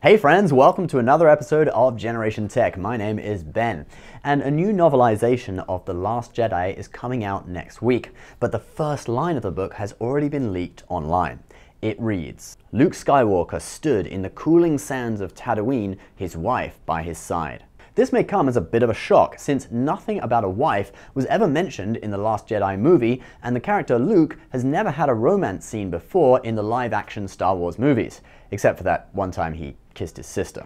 Hey friends, welcome to another episode of Generation Tech. My name is Ben, and a new novelization of The Last Jedi is coming out next week, but the first line of the book has already been leaked online. It reads, Luke Skywalker stood in the cooling sands of Tatooine, his wife by his side. This may come as a bit of a shock, since nothing about a wife was ever mentioned in the Last Jedi movie, and the character Luke has never had a romance scene before in the live-action Star Wars movies, except for that one time he kissed his sister.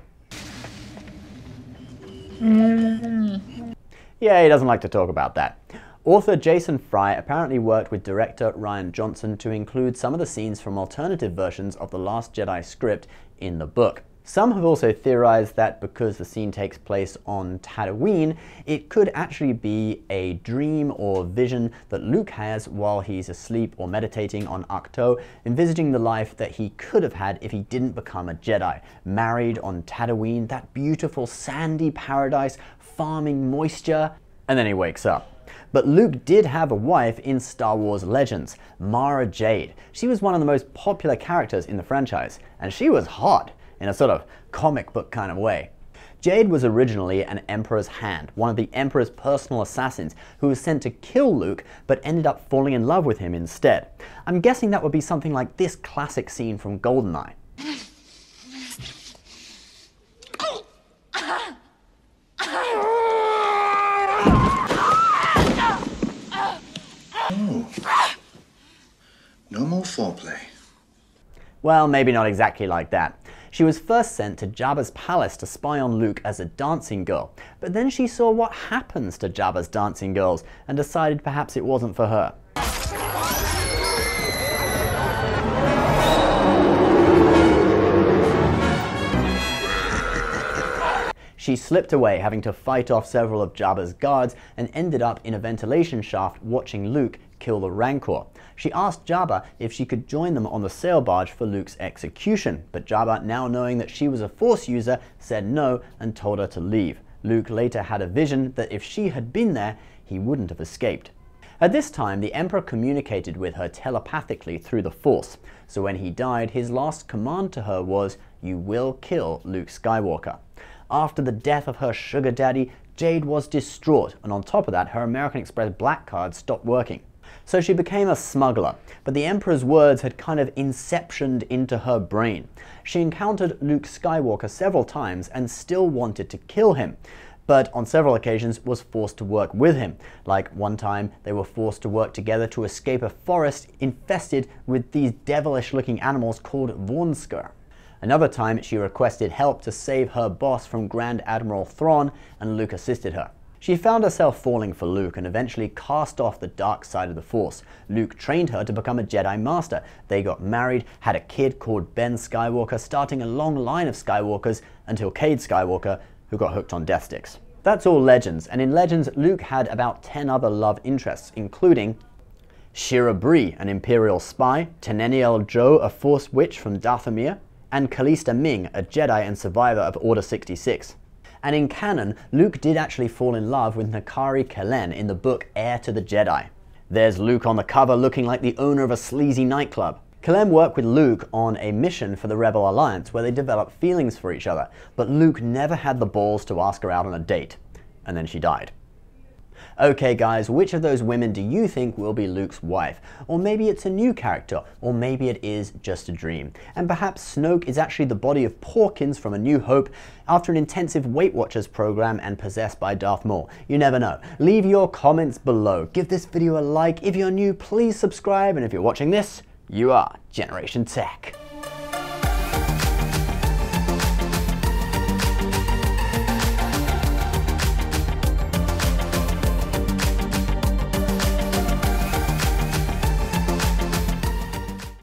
Yeah, he doesn't like to talk about that. Author Jason Fry apparently worked with director Rian Johnson to include some of the scenes from alternative versions of the Last Jedi script in the book. Some have also theorized that because the scene takes place on Tatooine, it could actually be a dream or vision that Luke has while he's asleep or meditating on Ahch-To, envisaging the life that he could have had if he didn't become a Jedi. Married on Tatooine, that beautiful sandy paradise, farming moisture, and then he wakes up. But Luke did have a wife in Star Wars Legends, Mara Jade. She was one of the most popular characters in the franchise, and she was hot, in a sort of comic book kind of way. Jade was originally an Emperor's hand, one of the Emperor's personal assassins who was sent to kill Luke but ended up falling in love with him instead. I'm guessing that would be something like this classic scene from GoldenEye. No more foreplay. Well, maybe not exactly like that. She was first sent to Jabba's palace to spy on Luke as a dancing girl, but then she saw what happens to Jabba's dancing girls and decided perhaps it wasn't for her. She slipped away, having to fight off several of Jabba's guards, and ended up in a ventilation shaft watching Luke kill the Rancor. She asked Jabba if she could join them on the sail barge for Luke's execution, but Jabba, now knowing that she was a Force user, said no and told her to leave. Luke later had a vision that if she had been there, he wouldn't have escaped. At this time, the Emperor communicated with her telepathically through the Force, so when he died, his last command to her was, "You will kill Luke Skywalker." After the death of her sugar daddy, Jade was distraught, and on top of that, her American Express black card stopped working. So she became a smuggler, but the Emperor's words had kind of inceptioned into her brain. She encountered Luke Skywalker several times and still wanted to kill him, but on several occasions was forced to work with him. Like one time they were forced to work together to escape a forest infested with these devilish-looking animals called Vornskr. Another time she requested help to save her boss from Grand Admiral Thrawn, and Luke assisted her. She found herself falling for Luke and eventually cast off the dark side of the Force. Luke trained her to become a Jedi Master. They got married, had a kid called Ben Skywalker, starting a long line of Skywalkers until Cade Skywalker, who got hooked on death sticks. That's all Legends, and in Legends, Luke had about 10 other love interests, including Shira Bree, an Imperial spy, Teneniel Jo, a Force witch from Dathomir, and Callista Ming, a Jedi and survivor of Order 66. And in canon, Luke did actually fall in love with Nakari Kellen in the book Heir to the Jedi. There's Luke on the cover looking like the owner of a sleazy nightclub. Kellen worked with Luke on a mission for the Rebel Alliance where they developed feelings for each other, but Luke never had the balls to ask her out on a date. And then she died. Okay guys, which of those women do you think will be Luke's wife? Or maybe it's a new character, or maybe it is just a dream. And perhaps Snoke is actually the body of Porkins from A New Hope after an intensive Weight Watchers program and possessed by Darth Maul. You never know. Leave your comments below. Give this video a like. If you're new, please subscribe. And if you're watching this, you are Generation Tech.